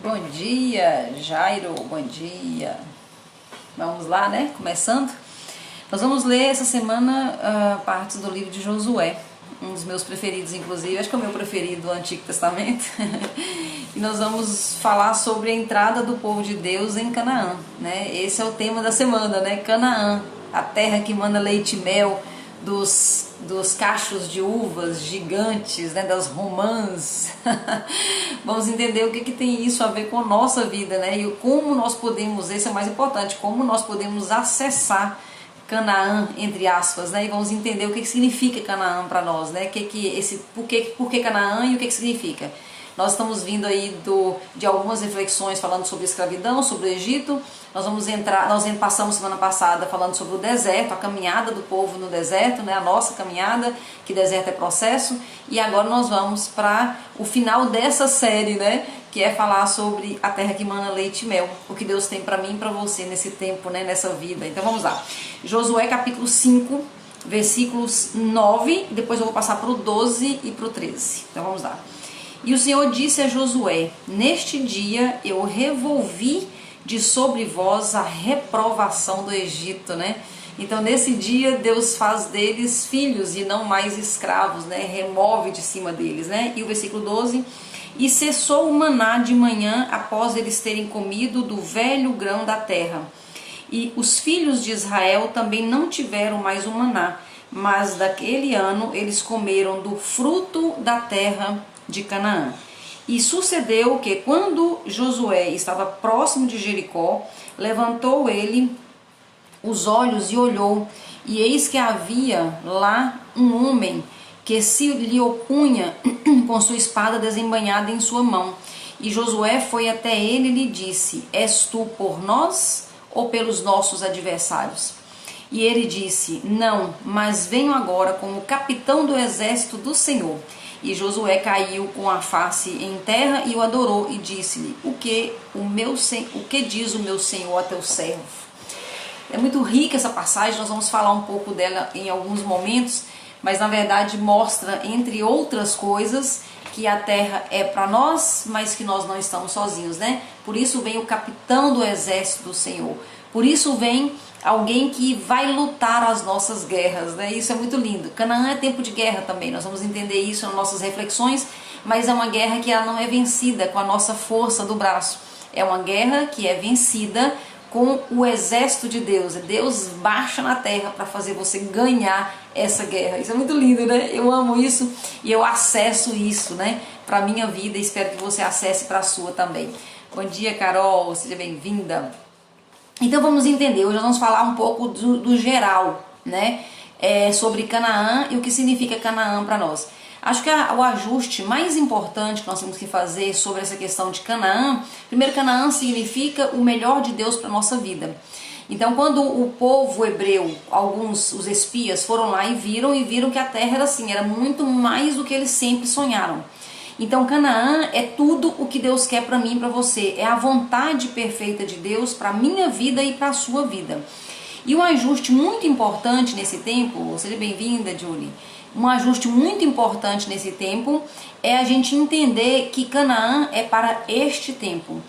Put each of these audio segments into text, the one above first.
Bom dia, Jairo, bom dia. Vamos lá, né? Começando. Nós vamos ler essa semana partes do livro de Josué, um dos meus preferidos, inclusive, acho que é o meu preferido do Antigo Testamento. E nós vamos falar sobre a entrada do povo de Deus em Canaã, né? Esse é o tema da semana, né? Canaã, a terra que manda leite e mel, dos cachos de uvas gigantes, né, das romãs. Vamos entender o que tem isso a ver com a nossa vida, né, e como nós podemos, esse é o mais importante, como nós podemos acessar Canaã, entre aspas, né, e vamos entender o que significa Canaã para nós, né, por que Canaã e o que significa. Nós estamos vindo aí de algumas reflexões falando sobre escravidão, sobre o Egito. Nós passamos semana passada falando sobre o deserto, a caminhada do povo no deserto, né, a nossa caminhada, que deserto é processo. E agora nós vamos para o final dessa série, né, que é falar sobre a terra que mana leite e mel, o que Deus tem para mim e para você nesse tempo, né, nessa vida. Então vamos lá. Josué capítulo 5, versículos 9, depois eu vou passar para o 12 e para o 13. Então vamos lá. E o Senhor disse a Josué: neste dia eu revolvi de sobre vós a reprovação do Egito, né? Então nesse dia Deus faz deles filhos e não mais escravos, né? Remove de cima deles, né? E o versículo 12: e cessou o maná de manhã após eles terem comido do velho grão da terra. E os filhos de Israel também não tiveram mais o maná, mas daquele ano eles comeram do fruto da terra de Canaã. E sucedeu que quando Josué estava próximo de Jericó, levantou ele os olhos e olhou, e eis que havia lá um homem que se lhe opunha com sua espada desembainhada em sua mão. E Josué foi até ele e lhe disse: és tu por nós ou pelos nossos adversários? E ele disse: não, mas venho agora como capitão do exército do Senhor. E Josué caiu com a face em terra e o adorou e disse-lhe: o que diz o meu senhor a teu servo? É muito rica essa passagem, nós vamos falar um pouco dela em alguns momentos, mas na verdade mostra, entre outras coisas, que a terra é para nós, mas que nós não estamos sozinhos, né? Por isso vem o capitão do exército do Senhor. Por isso vem alguém que vai lutar as nossas guerras, né? Isso é muito lindo. Canaã é tempo de guerra também, nós vamos entender isso nas nossas reflexões, mas é uma guerra que ela não é vencida com a nossa força do braço. É uma guerra que é vencida com o exército de Deus. Deus baixa na terra para fazer você ganhar essa guerra. Isso é muito lindo, né? Eu amo isso e eu acesso isso, né, para a minha vida, e espero que você acesse para a sua também. Bom dia, Carol, seja bem-vinda. Então vamos entender, hoje nós vamos falar um pouco do geral, né, sobre Canaã e o que significa Canaã para nós. Acho que o ajuste mais importante que nós temos que fazer sobre essa questão de Canaã, primeiro, Canaã significa o melhor de Deus para a nossa vida. Então quando o povo hebreu, os espias foram lá e viram que a terra era assim, era muito mais do que eles sempre sonharam. Então Canaã é tudo o que Deus quer para mim e para você, é a vontade perfeita de Deus para a minha vida e para a sua vida. E um ajuste muito importante nesse tempo, seja bem-vinda, Julie, um ajuste muito importante nesse tempo é a gente entender que Canaã é para este tempo.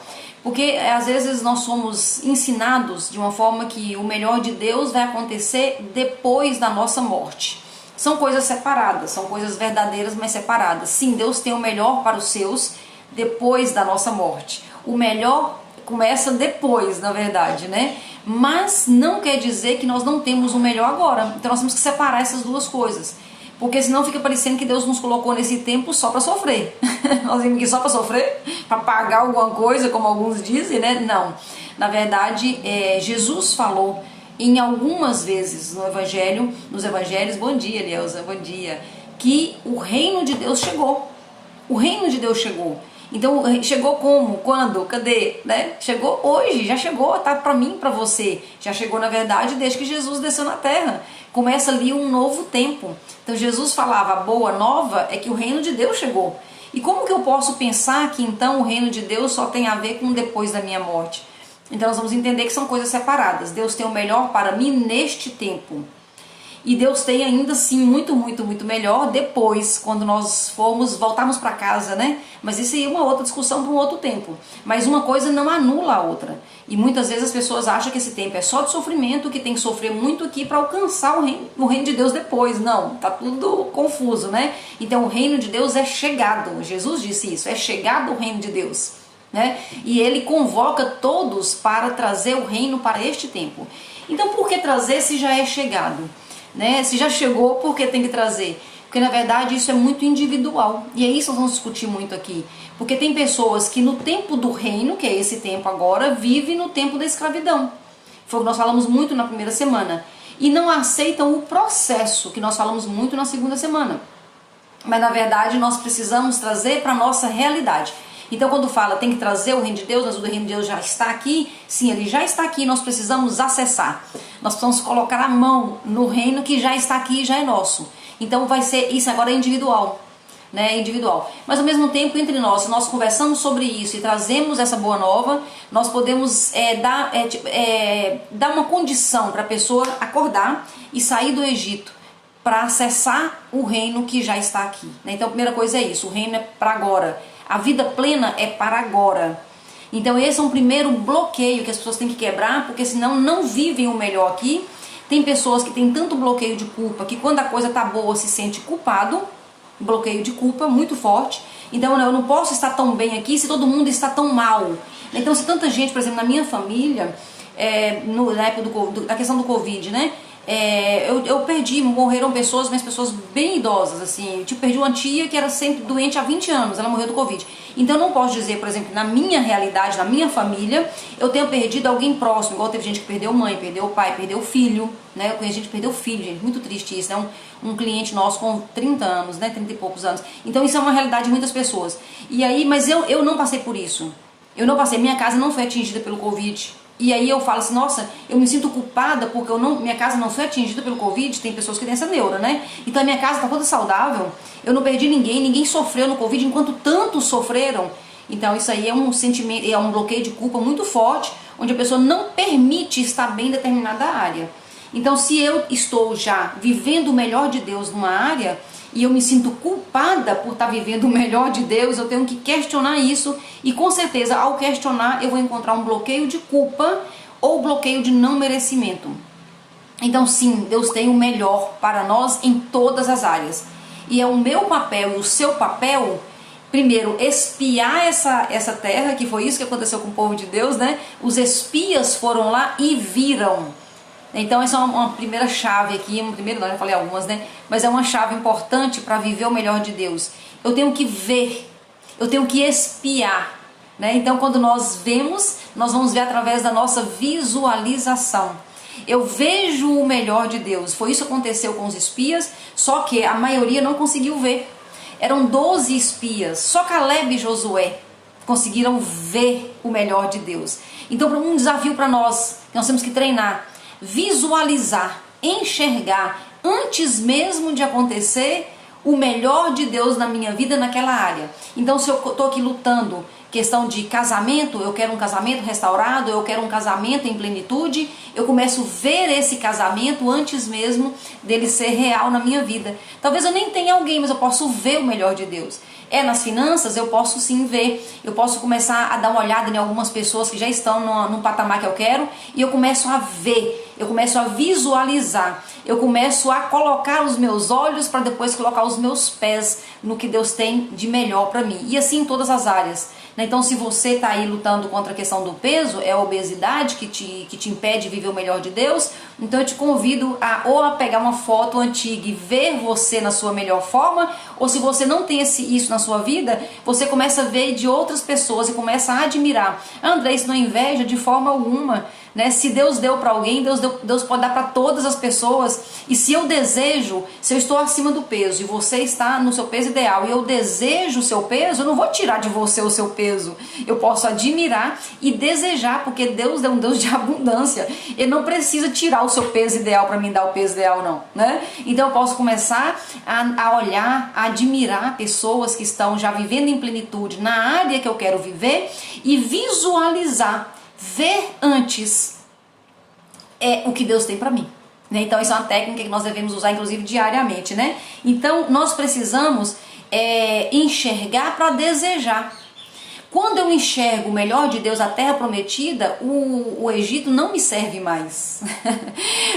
Porque às vezes nós somos ensinados de uma forma que o melhor de Deus vai acontecer depois da nossa morte. São coisas separadas, são coisas verdadeiras, mas separadas. Sim, Deus tem o melhor para os seus depois da nossa morte. O melhor começa depois, na verdade, né? Mas não quer dizer que nós não temos o melhor agora. Então nós temos que separar essas duas coisas. Porque senão fica parecendo que Deus nos colocou nesse tempo só para sofrer. Nós vimos aqui só para sofrer? Para pagar alguma coisa, como alguns dizem, né? Não. Na verdade, Jesus falou em algumas vezes nos evangelhos, bom dia, Elielza, bom dia, que o reino de Deus chegou. O reino de Deus chegou. Então, chegou como? Quando? Cadê? Né? Chegou hoje, já chegou, tá para mim, para você. Já chegou, na verdade, desde que Jesus desceu na terra. Começa ali um novo tempo. Então, Jesus falava, a boa nova é que o reino de Deus chegou. E como que eu posso pensar que, então, o reino de Deus só tem a ver com depois da minha morte? Então, nós vamos entender que são coisas separadas. Deus tem o melhor para mim neste tempo. E Deus tem ainda assim muito, muito, muito melhor depois, quando nós voltarmos para casa, né? Mas isso aí é uma outra discussão para um outro tempo. Mas uma coisa não anula a outra. E muitas vezes as pessoas acham que esse tempo é só de sofrimento, que tem que sofrer muito aqui para alcançar o reino de Deus depois. Não, tá tudo confuso, né? Então o reino de Deus é chegado. Jesus disse isso, é chegado o reino de Deus, né? E ele convoca todos para trazer o reino para este tempo. Então por que trazer se já é chegado? Né? Se já chegou, por que tem que trazer? Porque na verdade isso é muito individual. E é isso que nós vamos discutir muito aqui. Porque tem pessoas que no tempo do reino, que é esse tempo agora, vivem no tempo da escravidão. Foi o que nós falamos muito na primeira semana. E não aceitam o processo, que nós falamos muito na segunda semana. Mas na verdade nós precisamos trazer para a nossa realidade. Então quando fala tem que trazer o reino de Deus, mas o reino de Deus já está aqui, sim, ele já está aqui, nós precisamos acessar. Nós precisamos colocar a mão no reino que já está aqui e já é nosso. Então vai ser, isso agora é individual, né? Individual. Mas ao mesmo tempo entre nós, se nós conversamos sobre isso e trazemos essa boa nova, nós podemos dar uma condição para a pessoa acordar e sair do Egito para acessar o reino que já está aqui, né? Então a primeira coisa é isso, o reino é para agora. A vida plena é para agora. Então esse é um primeiro bloqueio que as pessoas têm que quebrar, porque senão não vivem o melhor aqui. Tem pessoas que têm tanto bloqueio de culpa que quando a coisa tá boa se sente culpado, bloqueio de culpa muito forte. Então eu não posso estar tão bem aqui se todo mundo está tão mal. Então se tanta gente, por exemplo, na minha família, na época da questão do Covid, né? Eu perdi, morreram pessoas, mas pessoas bem idosas, assim, tipo, perdi uma tia que era sempre doente há 20 anos, ela morreu do Covid. Então eu não posso dizer, por exemplo, na minha realidade, na minha família, eu tenho perdido alguém próximo, igual teve gente que perdeu mãe, perdeu pai, perdeu filho, né? Eu conheço gente que perdeu filho, gente, muito triste isso, né? Um cliente nosso com 30 anos, né? 30 e poucos anos. Então isso é uma realidade de muitas pessoas. E aí, mas eu não passei por isso. Eu não passei, minha casa não foi atingida pelo Covid. E aí eu falo assim, nossa, eu me sinto culpada porque minha casa não foi atingida pelo Covid. Tem pessoas que têm essa neura, né? Então a minha casa está toda saudável, eu não perdi ninguém sofreu no Covid enquanto tantos sofreram. Então isso aí é um sentimento, é um bloqueio de culpa muito forte, onde a pessoa não permite estar bem em determinada área. Então se eu estou já vivendo o melhor de Deus numa área, e eu me sinto culpada por estar vivendo o melhor de Deus, eu tenho que questionar isso, e com certeza ao questionar eu vou encontrar um bloqueio de culpa ou bloqueio de não merecimento. Então sim, Deus tem o melhor para nós em todas as áreas, e é o meu papel e o seu papel, primeiro, espiar essa terra, que foi isso que aconteceu com o povo de Deus, né? Os espias foram lá e viram. Então essa é uma primeira chave aqui, eu já falei algumas, né? Mas é uma chave importante para viver o melhor de Deus. Eu tenho que ver, eu tenho que espiar, né? Então quando nós vemos, nós vamos ver através da nossa visualização. Eu vejo o melhor de Deus. Foi isso que aconteceu com os espias, só que a maioria não conseguiu ver. Eram 12 espias, só Caleb e Josué conseguiram ver o melhor de Deus. Então um desafio para nós temos que treinar. Visualizar, enxergar antes mesmo de acontecer o melhor de Deus na minha vida naquela área. Então se eu estou aqui lutando questão de casamento, eu quero um casamento restaurado, eu quero um casamento em plenitude, eu começo a ver esse casamento antes mesmo dele ser real na minha vida. Talvez eu nem tenha alguém, mas eu posso ver o melhor de Deus. Nas finanças eu posso sim ver, eu posso começar a dar uma olhada em algumas pessoas que já estão num patamar que eu quero, e eu começo a ver, eu começo a visualizar, eu começo a colocar os meus olhos para depois colocar os meus pés no que Deus tem de melhor para mim, e assim em todas as áreas. Então se você está aí lutando contra a questão do peso, é a obesidade que te impede de viver o melhor de Deus, então eu te convido a pegar uma foto antiga e ver você na sua melhor forma, ou se você não tem isso na sua vida, você começa a ver de outras pessoas e começa a admirar. André, isso não é inveja de forma alguma, né? Se Deus deu para alguém, Deus pode dar para todas as pessoas. E se eu estou acima do peso e você está no seu peso ideal e eu desejo o seu peso, eu não vou tirar de você o seu peso. Eu posso admirar e desejar, porque Deus é um Deus de abundância. Ele não precisa tirar o seu peso ideal para me dar o peso ideal, não, né? Então eu posso começar a olhar, a admirar pessoas que estão já vivendo em plenitude na área que eu quero viver e visualizar, ver antes o que Deus tem para mim. Então isso é uma técnica que nós devemos usar inclusive diariamente, né? Então nós precisamos enxergar para desejar. Quando eu enxergo o melhor de Deus, a terra prometida, o Egito não me serve mais.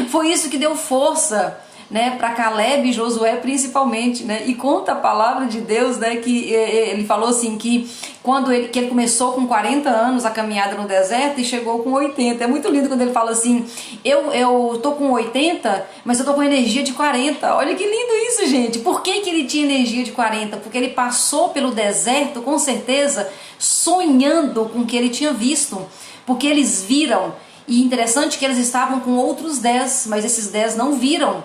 Foi isso que deu força, né, para Caleb e Josué principalmente, né? E conta a palavra de Deus, né, que ele falou assim que quando ele começou com 40 anos a caminhada no deserto e chegou com 80. É muito lindo quando ele fala assim: eu tô com 80, mas eu tô com energia de 40. Olha que lindo isso, gente. Por que ele tinha energia de 40? Porque ele passou pelo deserto, com certeza, sonhando com o que ele tinha visto. Porque eles viram, e interessante que eles estavam com outros 10, mas esses 10 não viram.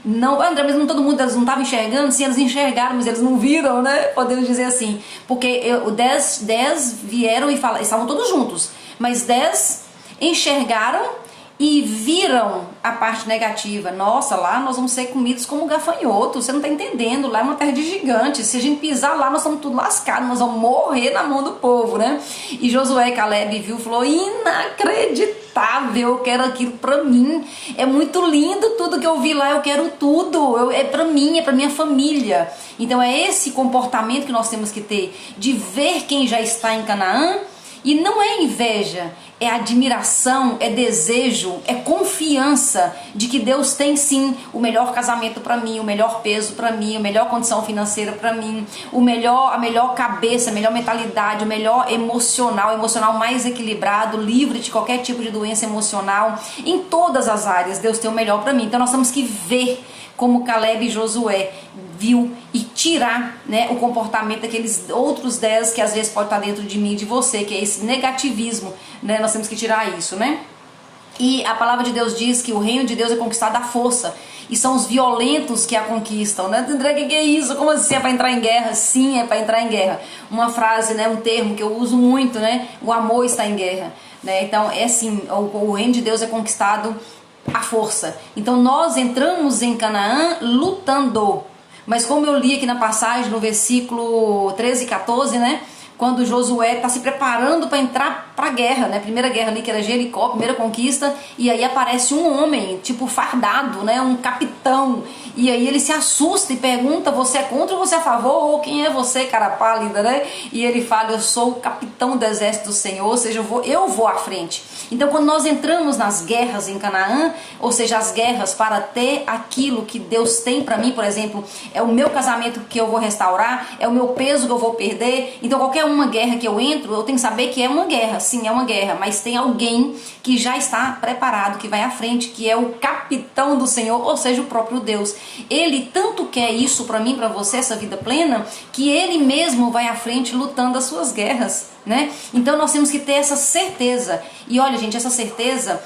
Não, André, mas não todo mundo, eles não estavam enxergando? Sim, eles enxergaram, mas eles não viram, né? Podemos dizer assim. Porque os 10 vieram e falaram, estavam todos juntos, mas 10 enxergaram e viram a parte negativa. Nossa, lá nós vamos ser comidos como gafanhoto. Você não está entendendo, lá é uma terra de gigantes. Se a gente pisar lá, nós estamos tudo lascados, nós vamos morrer na mão do povo, né? E Josué e Caleb viu e falou: inacreditável, eu quero aquilo pra mim. É muito lindo tudo que eu vi lá, eu quero tudo. É pra mim, é pra minha família. Então é esse comportamento que nós temos que ter, de ver quem já está em Canaã. E não é inveja, é admiração, é desejo, é confiança de que Deus tem sim o melhor casamento para mim, o melhor peso para mim, a melhor condição financeira para mim, a melhor cabeça, a melhor mentalidade, o melhor emocional mais equilibrado, livre de qualquer tipo de doença emocional. Em todas as áreas Deus tem o melhor para mim. Então nós temos que ver como Caleb e Josué viu e tirar, né, o comportamento daqueles outros 10 que às vezes pode estar dentro de mim e de você, que é esse negativismo, né? Nós temos que tirar isso, né? E a palavra de Deus diz que o reino de Deus é conquistado à força, e são os violentos que a conquistam, né? André, que é isso? Como assim? É para entrar em guerra? Sim, é para entrar em guerra. Uma frase, né, um termo que eu uso muito, né? O amor está em guerra, né? Então é assim, o reino de Deus é conquistado à força. Então nós entramos em Canaã lutando. Mas como eu li aqui na passagem, no versículo 13 e 14, né? Quando Josué está se preparando para entrar para a guerra, né? Primeira guerra ali que era Jericó, primeira conquista, e aí aparece um homem, tipo fardado, né? Um capitão, e aí ele se assusta e pergunta: você é contra ou você é a favor? Ou quem é você, cara pálida, né? E ele fala: eu sou o capitão do exército do Senhor, ou seja, eu vou à frente. Então quando nós entramos nas guerras em Canaã, ou seja, as guerras para ter aquilo que Deus tem para mim, por exemplo, é o meu casamento que eu vou restaurar, é o meu peso que eu vou perder. Então qualquer uma guerra que eu entro, eu tenho que saber que é uma guerra. Sim, é uma guerra, mas tem alguém que já está preparado, que vai à frente, que é o capitão do Senhor, ou seja, o próprio Deus. Ele tanto quer isso para mim, para você, essa vida plena, que ele mesmo vai à frente lutando as suas guerras, né? Então nós temos que ter essa certeza. E olha, gente, essa certeza,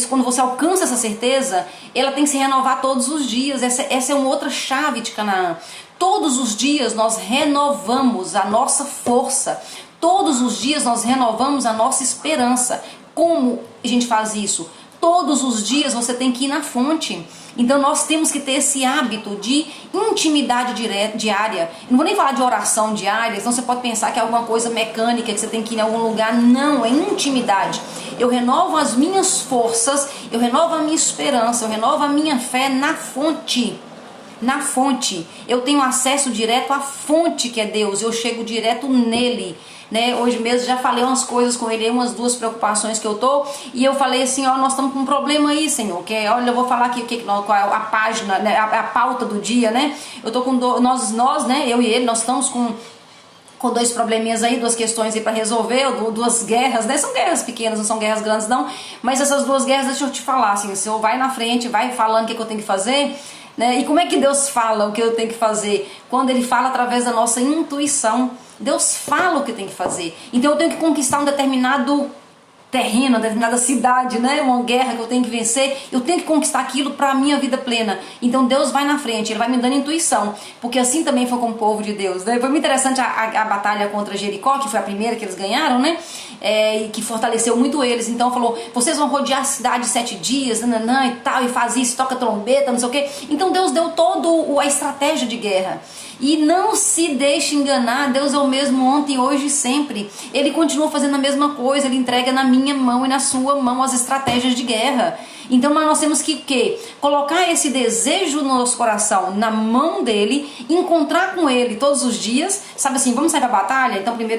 quando você alcança essa certeza, ela tem que se renovar todos os dias. Essa é uma outra chave de Canaã. Todos os dias nós renovamos a nossa força. Todos os dias nós renovamos a nossa esperança. Como a gente faz isso? Todos os dias você tem que ir na fonte. Então nós temos que ter esse hábito de intimidade diária. Eu não vou nem falar de oração diária, senão você pode pensar que é alguma coisa mecânica, que você tem que ir em algum lugar. Não, é intimidade. Eu renovo as minhas forças, eu renovo a minha esperança, eu renovo a minha fé na fonte. Na fonte. Eu tenho acesso direto à fonte que é Deus, eu chego direto nele. Né? Hoje mesmo já falei umas coisas com ele, umas 2 preocupações que eu tô, e eu falei assim: ó, nós estamos com um problema aí, Senhor, que olha, eu vou falar aqui qual é a página, né, a pauta do dia, né? Eu tô com nós, né, eu e ele, nós estamos com 2 probleminhas aí, 2 questões aí para resolver, 2 guerras, né? São guerras pequenas, não são guerras grandes não, mas essas 2 guerras, deixa eu te falar, assim, o Senhor vai na frente, vai falando o que eu tenho que fazer, né? E como é que Deus fala o que eu tenho que fazer? Quando Ele fala através da nossa intuição. Deus fala o que tem que fazer. Então eu tenho que conquistar um determinado terreno, uma determinada cidade, né? Uma guerra que eu tenho que vencer. Eu tenho que conquistar aquilo para a minha vida plena. Então Deus vai na frente, Ele vai me dando intuição. Porque assim também foi com o povo de Deus, né? Foi muito interessante a batalha contra Jericó, que foi a primeira que eles ganharam, né? E que fortaleceu muito eles. Então falou: vocês vão rodear a cidade 7 dias, nananã, e tal, e faz isso, toca trombeta, não sei o quê. Então Deus deu toda a estratégia de guerra. E não se deixe enganar, Deus é o mesmo ontem, hoje e sempre. Ele continua fazendo a mesma coisa, Ele entrega na minha minha mão e na sua mão as estratégias de guerra. Então nós temos que colocar esse desejo no nosso coração na mão dele, encontrar com ele todos os dias, sabe assim, vamos sair pra batalha? Então primeiro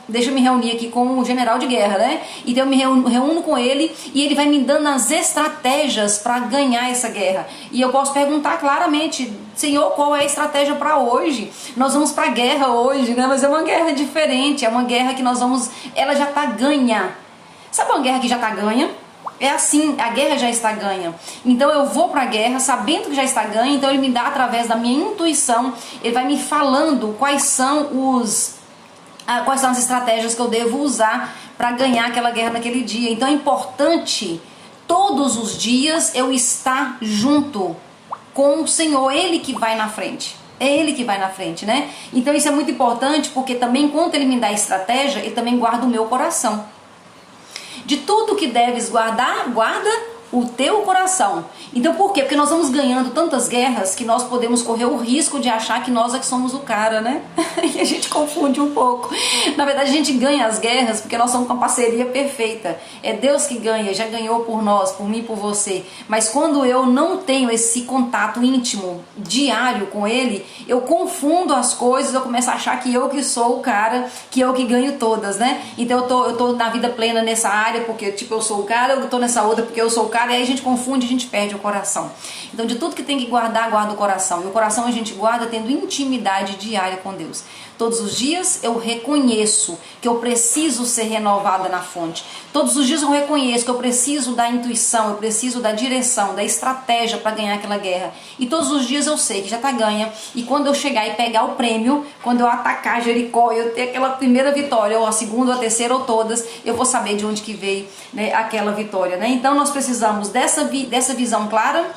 deixa eu me reunir aqui com o general de guerra, né? Então eu me reúno com ele e ele vai me dando as estratégias para ganhar essa guerra. E eu posso perguntar claramente, Senhor, qual é a estratégia para hoje? Nós vamos pra guerra hoje, né? Mas é uma guerra diferente, é uma guerra que ela já tá ganha. Sabe uma guerra que já tá ganha? É assim, a guerra já está ganha. Então eu vou para a guerra sabendo que já está ganha, então ele me dá através da minha intuição, ele vai me falando quais são as estratégias que eu devo usar para ganhar aquela guerra naquele dia. Então é importante todos os dias eu estar junto com o Senhor, Ele que vai na frente. É Ele que vai na frente, né? Então isso é muito importante porque também enquanto Ele me dá a estratégia, Ele também guarda o meu coração. De tudo que deves guardar, guarda o teu coração. Então por quê? Porque nós vamos ganhando tantas guerras que nós podemos correr o risco de achar que nós é que somos o cara, né? E a gente confunde um pouco. Na verdade a gente ganha as guerras porque nós somos uma parceria perfeita. É Deus que ganha, já ganhou por nós, por mim, por você. Mas quando eu não tenho esse contato íntimo, diário com Ele, eu confundo as coisas, eu começo a achar que eu que sou o cara, que eu que ganho todas, né? Então eu tô na vida plena nessa área porque tipo eu sou o cara, eu tô nessa outra porque eu sou o cara. E aí a gente confunde, a gente perde o coração. Então de tudo que tem que guardar, guarda o coração. E o coração a gente guarda tendo intimidade diária com Deus. Todos os dias eu reconheço que eu preciso ser renovada na fonte. Todos os dias eu reconheço que eu preciso da intuição, eu preciso da direção, da estratégia para ganhar aquela guerra. E todos os dias eu sei que já está ganha. E quando eu chegar e pegar o prêmio, quando eu atacar Jericó, eu ter aquela primeira vitória, ou a segunda, ou a terceira, ou todas, eu vou saber de onde que veio, né, aquela vitória, né? Então nós precisamos dessa visão clara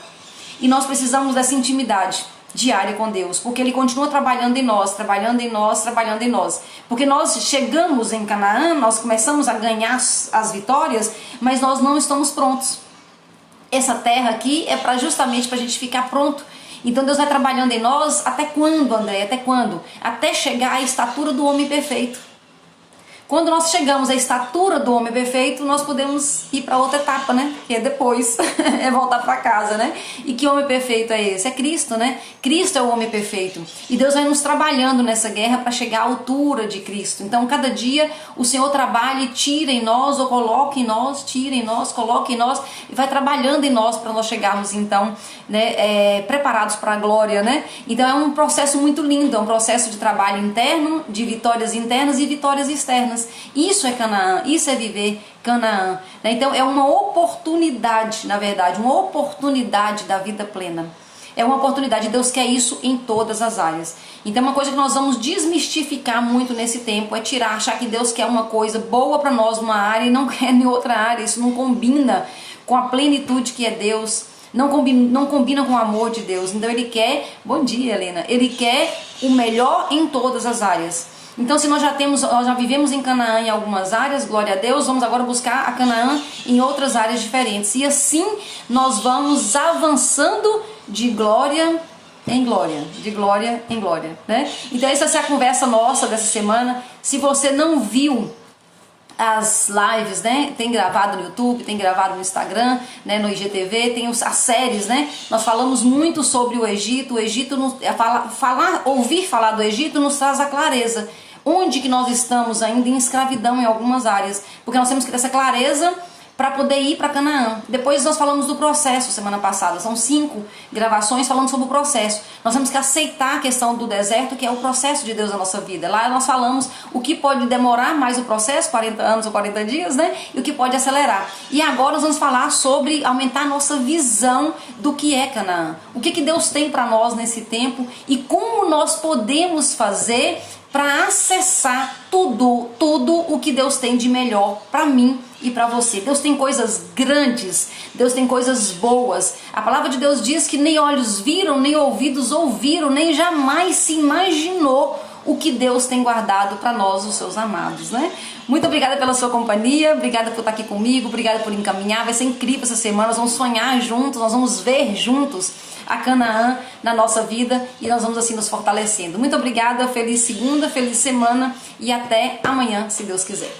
e nós precisamos dessa intimidade diária com Deus, porque Ele continua trabalhando em nós, trabalhando em nós, trabalhando em nós. Porque nós chegamos em Canaã, nós começamos a ganhar as vitórias, mas nós não estamos prontos. Essa terra aqui é justamente para a gente ficar pronto. Então Deus vai trabalhando em nós até quando, André? Até quando? Até chegar à estatura do homem perfeito. Quando nós chegamos à estatura do homem perfeito, nós podemos ir para outra etapa, né? Que é depois, é voltar para casa, né? E que homem perfeito é esse? É Cristo, né? Cristo é o homem perfeito. E Deus vai nos trabalhando nessa guerra para chegar à altura de Cristo. Então, cada dia o Senhor trabalha e tira em nós, ou coloca em nós, tira em nós, coloca em nós, e vai trabalhando em nós para nós chegarmos, então, né, preparados para a glória, né? Então, é um processo muito lindo, é um processo de trabalho interno, de vitórias internas e vitórias externas. Isso é Canaã, isso é viver Canaã, né? Então é uma oportunidade, na verdade, uma oportunidade da vida plena. É uma oportunidade, Deus quer isso em todas as áreas. Então uma coisa que nós vamos desmistificar muito nesse tempo é achar que Deus quer uma coisa boa para nós numa área e não quer em outra área. Isso não combina com a plenitude que é Deus. Não combina com o amor de Deus. Então Ele quer, bom dia Helena, Ele quer o melhor em todas as áreas. Então se nós já vivemos em Canaã em algumas áreas, glória a Deus, vamos agora buscar a Canaã em outras áreas diferentes. E assim nós vamos avançando de glória em glória, de glória em glória, né? Então essa é a conversa nossa dessa semana. Se você não viu as lives, né? Tem gravado no YouTube, tem gravado no Instagram, né? No IGTV, tem as séries, né? Nós falamos muito sobre o Egito. O Egito, ouvir falar do Egito nos traz a clareza. Onde que nós estamos ainda em escravidão em algumas áreas, porque nós temos que ter essa clareza para poder ir para Canaã. Depois nós falamos do processo semana passada, são 5 gravações falando sobre o processo. Nós temos que aceitar a questão do deserto, que é o processo de Deus na nossa vida. Lá nós falamos o que pode demorar mais o processo, 40 anos ou 40 dias, né? E o que pode acelerar. E agora nós vamos falar sobre aumentar a nossa visão do que é Canaã. O que Deus tem para nós nesse tempo e como nós podemos fazer para acessar tudo o que Deus tem de melhor para mim e para você. Deus tem coisas grandes, Deus tem coisas boas. A palavra de Deus diz que nem olhos viram, nem ouvidos ouviram, nem jamais se imaginou o que Deus tem guardado para nós, os seus amados, né? Muito obrigada pela sua companhia, obrigada por estar aqui comigo, obrigada por encaminhar. Vai ser incrível essa semana, nós vamos sonhar juntos, nós vamos ver juntos a Canaã na nossa vida e nós vamos assim nos fortalecendo. Muito obrigada, feliz segunda, feliz semana e até amanhã, se Deus quiser.